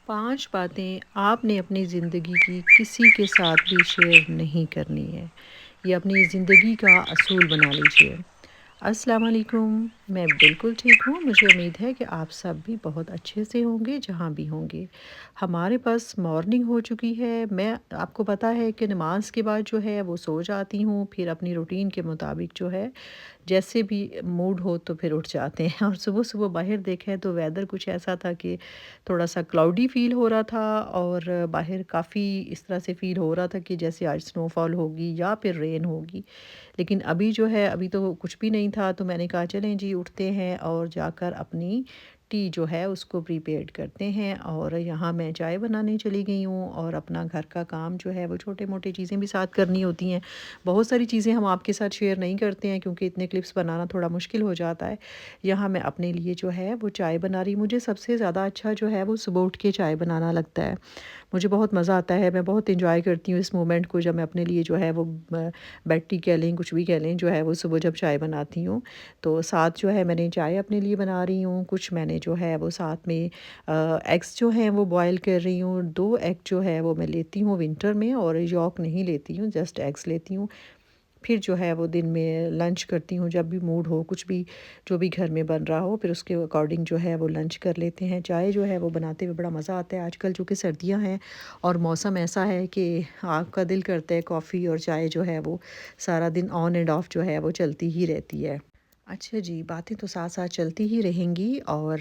5 باتیں آپ نے اپنی زندگی کی کسی کے ساتھ بھی شیئر نہیں کرنی ہے، یہ اپنی زندگی کا اصول بنا لیجیے۔ السلام علیکم، میں بالکل ٹھیک ہوں، مجھے امید ہے کہ آپ سب بھی بہت اچھے سے ہوں گے جہاں بھی ہوں گے۔ ہمارے پاس مارننگ ہو چکی ہے، میں آپ کو پتہ ہے کہ نماز کے بعد جو ہے وہ سو جاتی ہوں، پھر اپنی روٹین کے مطابق جو ہے جیسے بھی موڈ ہو تو پھر اٹھ جاتے ہیں اور صبح صبح باہر دیکھیں تو ویدر کچھ ایسا تھا کہ تھوڑا سا کلاؤڈی فیل ہو رہا تھا اور باہر کافی اس طرح سے فیل ہو رہا تھا کہ جیسے آج سنو فال ہوگی یا پھر رین ہوگی، لیکن ابھی جو ہے ابھی تو کچھ بھی نہیں تھا، تو میں نے کہا چلیں جی اٹھتے ہیں اور جا کر اپنی ٹی جو ہے اس کو پریپیئرڈ کرتے ہیں، اور یہاں میں چائے بنانے چلی گئی ہوں اور اپنا گھر کا کام جو ہے وہ چھوٹے موٹے چیزیں بھی ساتھ کرنی ہوتی ہیں۔ بہت ساری چیزیں ہم آپ کے ساتھ شیئر نہیں کرتے ہیں کیونکہ اتنے کلپس بنانا تھوڑا مشکل ہو جاتا ہے۔ یہاں میں اپنے لیے جو ہے وہ چائے بنا رہی ہوں۔ مجھے سب سے زیادہ اچھا جو ہے وہ صبح اٹھ کے چائے بنانا لگتا ہے، مجھے بہت مزہ آتا ہے، میں بہت انجوائے کرتی ہوں اس مومنٹ کو جب میں اپنے لیے جو ہے وہ بیڈ ٹی کہہ لیں کچھ بھی کہہ لیں، جو ہے وہ صبح جب چائے بناتی ہوں تو ساتھ جو ہے میں نے چائے اپنے لیے بنا رہی ہوں، کچھ میں نے جو ہے وہ ساتھ میں ایگس جو ہیں وہ بوائل کر رہی ہوں۔ 2 ایگ جو ہے وہ میں لیتی ہوں ونٹر میں، اور یولک نہیں لیتی ہوں، جسٹ ایگس لیتی ہوں۔ پھر جو ہے وہ دن میں لنچ کرتی ہوں، جب بھی موڈ ہو کچھ بھی جو بھی گھر میں بن رہا ہو پھر اس کے اکارڈنگ جو ہے وہ لنچ کر لیتے ہیں۔ چائے جو ہے وہ بناتے ہوئے بڑا مزہ آتا ہے، آج کل چونکہ سردیاں ہیں اور موسم ایسا ہے کہ آپ کا دل کرتا ہے کافی اور چائے جو ہے وہ سارا دن آن اینڈ آف جو ہے وہ چلتی ہی رہتی ہے۔ اچھا جی، باتیں تو ساتھ ساتھ چلتی ہی رہیں گی، اور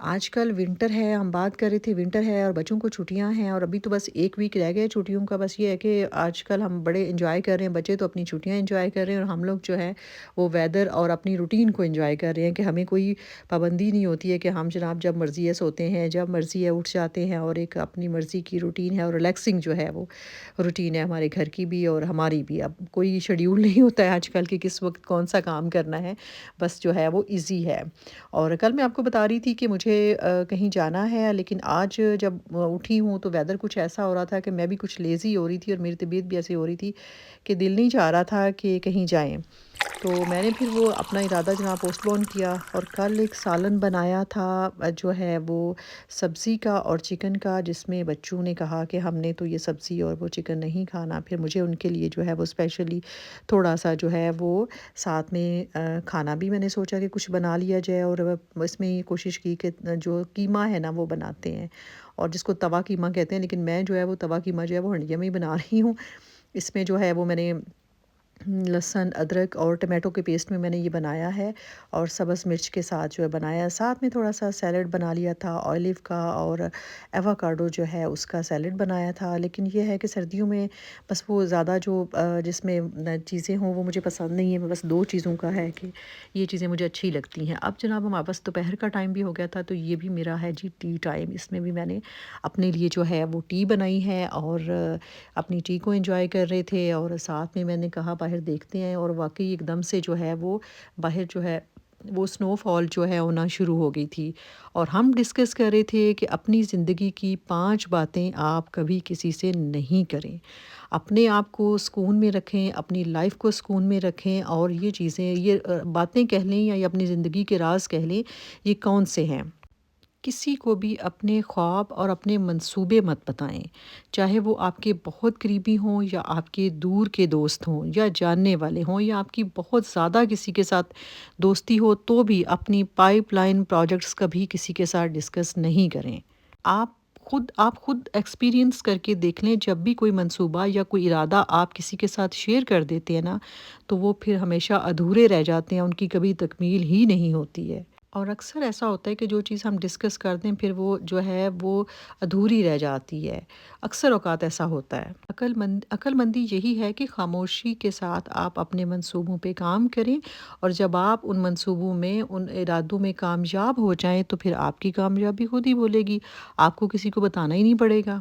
آج کل ونٹر ہے، ہم بات کر رہے تھے ونٹر ہے اور بچوں کو چھٹیاں ہیں، اور ابھی تو بس 1 ویک رہ گئے چھٹیوں کا۔ بس یہ ہے کہ آج کل ہم بڑے انجوائے کر رہے ہیں، بچے تو اپنی چھٹیاں انجوائے کر رہے ہیں اور ہم لوگ جو ہے وہ ویدر اور اپنی روٹین کو انجوائے کر رہے ہیں کہ ہمیں کوئی پابندی نہیں ہوتی ہے کہ ہم جناب جب مرضی ہے سوتے ہیں، جب مرضی ہے اٹھ جاتے ہیں، اور ایک اپنی مرضی کی روٹین ہے اور ریلیکسنگ جو ہے وہ روٹین ہے ہمارے گھر کی بھی اور ہماری بھی۔ اب کوئی شیڈیول نہیں ہوتا ہے آج کل کہ کس وقت کون سا کام کرنا ہے، بس جو ہے وہ ایزی ہے۔ اور کل میں آپ کو بتا رہی تھی کہ مجھے کہیں جانا ہے، لیکن آج جب اٹھی ہوں تو ویدر کچھ ایسا ہو رہا تھا کہ میں بھی کچھ لیزی ہو رہی تھی اور میری طبیعت بھی ایسی ہو رہی تھی کہ دل نہیں چاہ رہا تھا کہ کہیں جائیں، تو میں نے پھر وہ اپنا ارادہ جناب پوسٹ پون کیا اور کل ایک سالن بنایا تھا جو ہے وہ سبزی کا اور چکن کا، جس میں بچوں نے کہا کہ ہم نے تو یہ سبزی اور وہ چکن نہیں کھانا، پھر مجھے ان کے لیے جو ہے وہ اسپیشلی تھوڑا سا جو ہے وہ ساتھ میں کھانا بھی میں نے سوچا کہ کچھ بنا لیا جائے، اور اس میں یہ کوشش کی کہ جو قیمہ ہے نا وہ بناتے ہیں، اور جس کو توا قیمہ کہتے ہیں، لیکن میں جو ہے وہ توا قیمہ جو ہے وہ ہنڈیا میں ہی بنا رہی ہوں۔ اس میں جو ہے وہ میں نے لہسن ادرک اور ٹمیٹو کے پیسٹ میں نے یہ بنایا ہے، اور سبز مرچ کے ساتھ جو ہے بنایا ہے، ساتھ میں تھوڑا سا سیلڈ بنا لیا تھا آئلیو کا، اور ایووکاڈو جو ہے اس کا سیلڈ بنایا تھا۔ لیکن یہ ہے کہ سردیوں میں بس وہ زیادہ جو جس میں چیزیں ہوں وہ مجھے پسند نہیں ہے، بس 2 چیزوں کا ہے کہ یہ چیزیں مجھے اچھی لگتی ہیں۔ اب جناب ہمارے پاس دوپہر کا ٹائم بھی ہو گیا تھا، تو یہ بھی میرا ہے جی ٹی ٹائم، اس میں بھی میں نے اپنے لیے جو ہے وہ ٹی بنائی ہے اور اپنی ٹی کو انجوائے کر رہے تھے، اور ساتھ میں نے کہا باہر دیکھتے ہیں، اور واقعی ایک دم سے جو ہے وہ باہر جو ہے وہ سنو فال جو ہے ہونا شروع ہو گئی تھی، اور ہم ڈسکس کر رہے تھے کہ اپنی زندگی کی 5 باتیں آپ کبھی کسی سے نہیں کریں، اپنے آپ کو سکون میں رکھیں، اپنی لائف کو سکون میں رکھیں، اور یہ چیزیں یہ باتیں کہہ لیں یا یہ اپنی زندگی کے راز کہہ لیں، یہ کون سے ہیں؟ کسی کو بھی اپنے خواب اور اپنے منصوبے مت بتائیں، چاہے وہ آپ کے بہت قریبی ہوں یا آپ کے دور کے دوست ہوں یا جاننے والے ہوں یا آپ کی بہت زیادہ کسی کے ساتھ دوستی ہو، تو بھی اپنی پائپ لائن پروجیکٹس کبھی کسی کے ساتھ ڈسکس نہیں کریں۔ آپ خود ایکسپیرینس کر کے دیکھ لیں، جب بھی کوئی منصوبہ یا کوئی ارادہ آپ کسی کے ساتھ شیئر کر دیتے ہیں نا، تو وہ پھر ہمیشہ ادھورے رہ جاتے ہیں، ان کی کبھی تکمیل ہی نہیں ہوتی ہے، اور اکثر ایسا ہوتا ہے کہ جو چیز ہم ڈسکس کر دیں پھر وہ جو ہے وہ ادھوری رہ جاتی ہے، اکثر اوقات ایسا ہوتا ہے۔ عقل مندی یہی ہے کہ خاموشی کے ساتھ آپ اپنے منصوبوں پہ کام کریں، اور جب آپ ان منصوبوں میں ان ارادوں میں کامیاب ہو جائیں تو پھر آپ کی کامیابی خود ہی بولے گی، آپ کو کسی کو بتانا ہی نہیں پڑے گا۔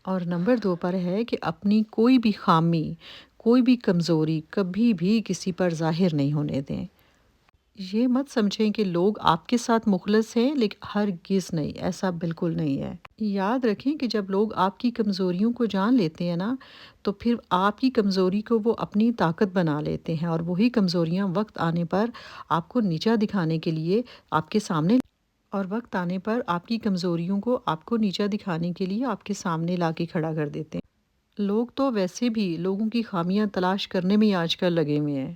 اور نمبر 2 پر ہے کہ اپنی کوئی بھی خامی، کوئی بھی کمزوری کبھی بھی کسی پر ظاہر نہیں ہونے دیں۔ یہ مت سمجھیں کہ لوگ آپ کے ساتھ مخلص ہیں، لیکن ہرگز نہیں، ایسا بالکل نہیں ہے۔ یاد رکھیں کہ جب لوگ آپ کی کمزوریوں کو جان لیتے ہیں نا، تو پھر آپ کی کمزوری کو وہ اپنی طاقت بنا لیتے ہیں، اور وہی کمزوریاں وقت آنے پر آپ کو نیچا دکھانے کے لیے آپ کے سامنے، اور وقت آنے پر آپ کی کمزوریوں کو آپ کو نیچا دکھانے کے لیے آپ کے سامنے لا کے کھڑا کر دیتے ہیں۔ لوگ تو ویسے بھی لوگوں کی خامیاں تلاش کرنے میں ہی آج کل لگے ہوئے ہیں،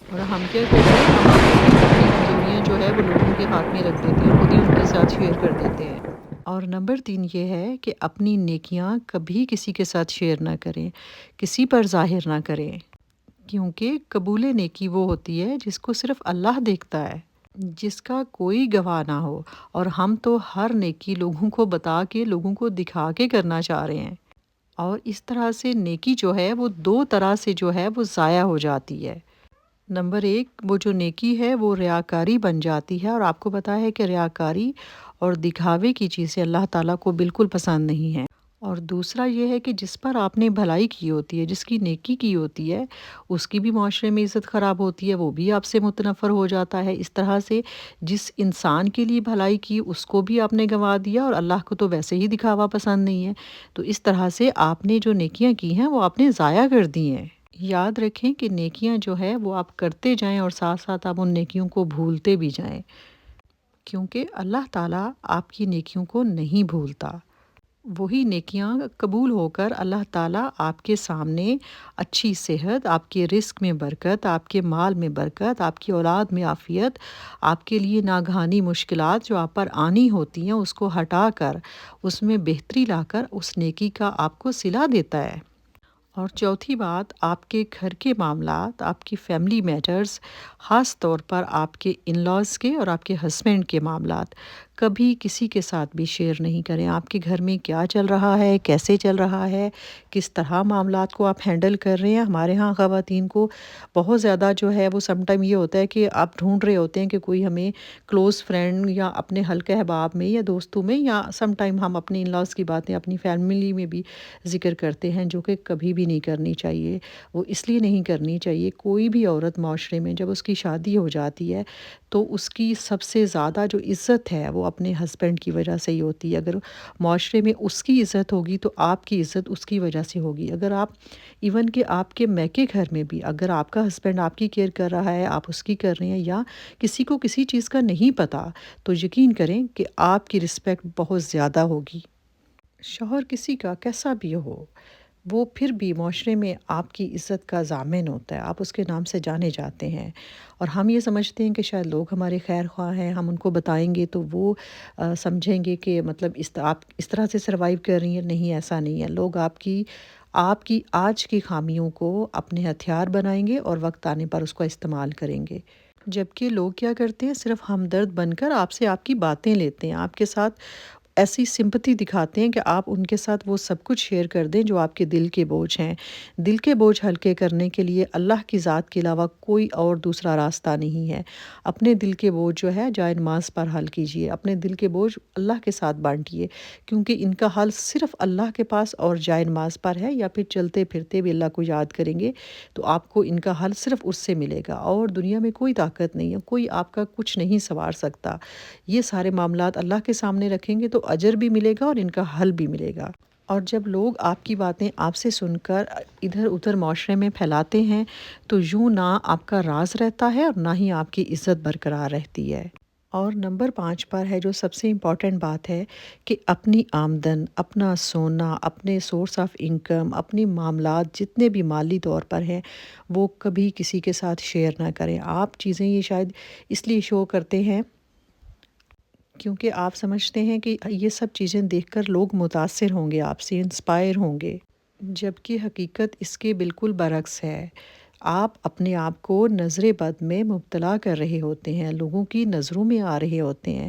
اور ہم کیا کرتے ہیں، ہم اپنی کمزوریاں جو ہے وہ لوگوں کے ہاتھ میں رکھ دیتے ہیں، خود ہی ان کے ساتھ شیئر کر دیتے ہیں۔ اور نمبر 3 یہ ہے کہ اپنی نیکیاں کبھی کسی کے ساتھ شیئر نہ کریں، کسی پر ظاہر نہ کریں، کیونکہ قبول نیکی وہ ہوتی ہے جس کو صرف اللہ دیکھتا ہے، جس کا کوئی گواہ نہ ہو۔ اور ہم تو ہر نیکی لوگوں کو بتا کے، لوگوں کو دکھا کے کرنا چاہ رہے ہیں، اور اس طرح سے نیکی جو ہے وہ 2 طرح سے جو ہے وہ ضائع ہو جاتی ہے۔ نمبر 1، وہ جو نیکی ہے وہ ریاکاری بن جاتی ہے، اور آپ کو پتہ ہے کہ ریاکاری اور دکھاوے کی چیزیں اللہ تعالیٰ کو بالکل پسند نہیں ہیں۔ اور دوسرا یہ ہے کہ جس پر آپ نے بھلائی کی ہوتی ہے، جس کی نیکی کی ہوتی ہے، اس کی بھی معاشرے میں عزت خراب ہوتی ہے، وہ بھی آپ سے متنفر ہو جاتا ہے۔ اس طرح سے جس انسان کے لیے بھلائی کی اس کو بھی آپ نے گنوا دیا، اور اللہ کو تو ویسے ہی دکھاوا پسند نہیں ہے، تو اس طرح سے آپ نے جو نیکیاں کی ہیں وہ آپ نے ضائع کر دی ہیں۔ یاد رکھیں کہ نیکیاں جو ہے وہ آپ کرتے جائیں، اور ساتھ ساتھ آپ ان نیکیوں کو بھولتے بھی جائیں، کیونکہ اللہ تعالیٰ آپ کی نیکیوں کو نہیں بھولتا۔ وہی نیکیاں قبول ہو کر اللہ تعالیٰ آپ کے سامنے اچھی صحت، آپ کے رزق میں برکت، آپ کے مال میں برکت، آپ کی اولاد میں عافیت، آپ کے لیے ناگہانی مشکلات جو آپ پر آنی ہوتی ہیں اس کو ہٹا کر، اس میں بہتری لا کر اس نیکی کا آپ کو صلہ دیتا ہے۔ اور چوتھی بات، آپ کے گھر کے معاملات، آپ کی فیملی میٹرز، خاص طور پر آپ کے ان لاز کے اور آپ کے ہسبینڈ کے معاملات کبھی کسی کے ساتھ بھی شیئر نہیں کریں۔ آپ کے گھر میں کیا چل رہا ہے، کیسے چل رہا ہے، کس طرح معاملات کو آپ ہینڈل کر رہے ہیں۔ ہمارے ہاں خواتین کو بہت زیادہ جو ہے وہ سم ٹائم یہ ہوتا ہے کہ آپ ڈھونڈ رہے ہوتے ہیں کہ کوئی ہمیں کلوز فرینڈ یا اپنے حلقہ احباب میں یا دوستوں میں، یا سم ٹائم ہم اپنے ان لاز کی باتیں اپنی فیملی میں بھی ذکر کرتے ہیں، جو کہ کبھی بھی نہیں کرنی چاہیے۔ وہ اس لیے نہیں کرنی چاہیے، کوئی بھی عورت معاشرے میں جب اس کی شادی ہو جاتی ہے تو اس کی سب سے زیادہ جو عزت ہے وہ اپنے ہسبینڈ کی وجہ سے ہی ہوتی ہے۔ اگر معاشرے میں اس کی عزت ہوگی تو آپ کی عزت اس کی وجہ سے ہوگی۔ اگر آپ ایون کہ آپ کے میکے گھر میں بھی اگر آپ کا ہسبینڈ آپ کی کیئر کر رہا ہے، آپ اس کی کر رہے ہیں، یا کسی کو کسی چیز کا نہیں پتہ، تو یقین کریں کہ آپ کی رسپیکٹ بہت زیادہ ہوگی۔ شوہر کسی کا کیسا بھی ہو، وہ پھر بھی معاشرے میں آپ کی عزت کا ضامن ہوتا ہے، آپ اس کے نام سے جانے جاتے ہیں، اور ہم یہ سمجھتے ہیں کہ شاید لوگ ہمارے خیر خواہ ہیں، ہم ان کو بتائیں گے تو وہ سمجھیں گے کہ مطلب آپ اس طرح سے سروائیو کر رہی ہیں۔ نہیں، ایسا نہیں ہے۔ لوگ آپ کی آج کی خامیوں کو اپنے ہتھیار بنائیں گے اور وقت آنے پر اس کو استعمال کریں گے، جبکہ لوگ کیا کرتے ہیں، صرف ہمدرد بن کر آپ سے آپ کی باتیں لیتے ہیں، آپ کے ساتھ ایسی سمپتھی دکھاتے ہیں کہ آپ ان کے ساتھ وہ سب کچھ شیئر کر دیں جو آپ کے دل کے بوجھ ہیں۔ دل کے بوجھ ہلکے کرنے کے لیے اللہ کی ذات کے علاوہ کوئی اور دوسرا راستہ نہیں ہے۔ اپنے دل کے بوجھ جو ہے جائے نماز پر حل کیجئے، اپنے دل کے بوجھ اللہ کے ساتھ بانٹیے، کیونکہ ان کا حل صرف اللہ کے پاس اور جائے نماز پر ہے، یا پھر چلتے پھرتے بھی اللہ کو یاد کریں گے تو آپ کو ان کا حل صرف اس سے ملے گا، اور دنیا میں کوئی طاقت نہیں ہے، کوئی آپ کا کچھ نہیں سنوار سکتا۔ یہ سارے معاملات اللہ کے سامنے رکھیں گے تو اجر بھی ملے گا اور ان کا حل بھی ملے گا۔ اور جب لوگ آپ کی باتیں آپ سے سن کر ادھر ادھر معاشرے میں پھیلاتے ہیں تو یوں نہ آپ کا راز رہتا ہے اور نہ ہی آپ کی عزت برقرار رہتی ہے۔ اور نمبر 5 پر ہے جو سب سے امپورٹنٹ بات ہے کہ اپنی آمدن، اپنا سونا، اپنے سورس آف انکم، اپنی معاملات جتنے بھی مالی طور پر ہیں وہ کبھی کسی کے ساتھ شیئر نہ کریں۔ آپ چیزیں یہ شاید اس لیے شو کرتے ہیں کیونکہ آپ سمجھتے ہیں کہ یہ سب چیزیں دیکھ کر لوگ متاثر ہوں گے، آپ سے انسپائر ہوں گے، جبکہ حقیقت اس کے بالکل برعکس ہے۔ آپ اپنے آپ کو نظر بد میں مبتلا کر رہے ہوتے ہیں، لوگوں کی نظروں میں آ رہے ہوتے ہیں۔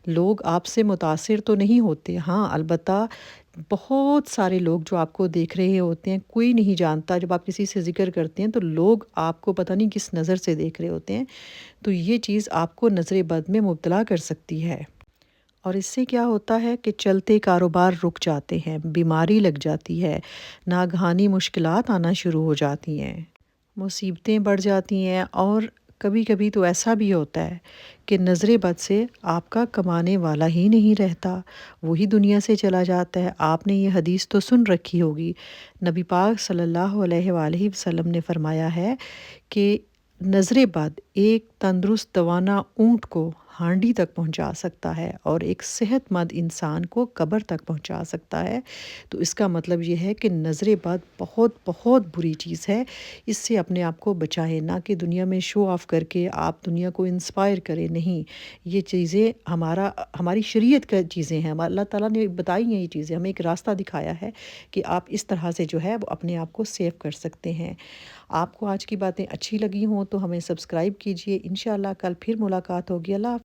لوگ آپ سے متاثر تو نہیں ہوتے، ہاں البتہ بہت سارے لوگ جو آپ کو دیکھ رہے ہوتے ہیں، کوئی نہیں جانتا، جب آپ کسی سے ذکر کرتے ہیں تو لوگ آپ کو پتہ نہیں کس نظر سے دیکھ رہے ہوتے ہیں، تو یہ چیز آپ کو نظر بد میں مبتلا کر سکتی ہے۔ اور اس سے کیا ہوتا ہے کہ چلتے کاروبار رک جاتے ہیں، بیماری لگ جاتی ہے، ناگہانی مشکلات آنا شروع ہو جاتی ہیں، مصیبتیں بڑھ جاتی ہیں، اور کبھی کبھی تو ایسا بھی ہوتا ہے کہ نظر بد سے آپ کا کمانے والا ہی نہیں رہتا، وہی دنیا سے چلا جاتا ہے۔ آپ نے یہ حدیث تو سن رکھی ہوگی، نبی پاک صلی اللہ علیہ وآلہ وسلم نے فرمایا ہے کہ نظر بد ایک تندرست توانا اونٹ کو ہانڈی تک پہنچا سکتا ہے اور ایک صحت مند انسان کو قبر تک پہنچا سکتا ہے، تو اس کا مطلب یہ ہے کہ نظر بد بہت بہت بری چیز ہے۔ اس سے اپنے آپ کو بچائیں، نہ کہ دنیا میں شو آف کر کے آپ دنیا کو انسپائر کریں، نہیں۔ یہ چیزیں ہماری شریعت کا چیزیں ہیں، اللہ تعالیٰ نے بتائی ہیں، یہ چیزیں ہمیں ایک راستہ دکھایا ہے کہ آپ اس طرح سے جو ہے وہ اپنے آپ کو سیو کر سکتے ہیں۔ آپ کو آج کی باتیں اچھی لگی ہوں تو ہمیں سبسکرائب کیجئے، انشاءاللہ کل پھر ملاقات ہوگی۔ اللہ حافظ۔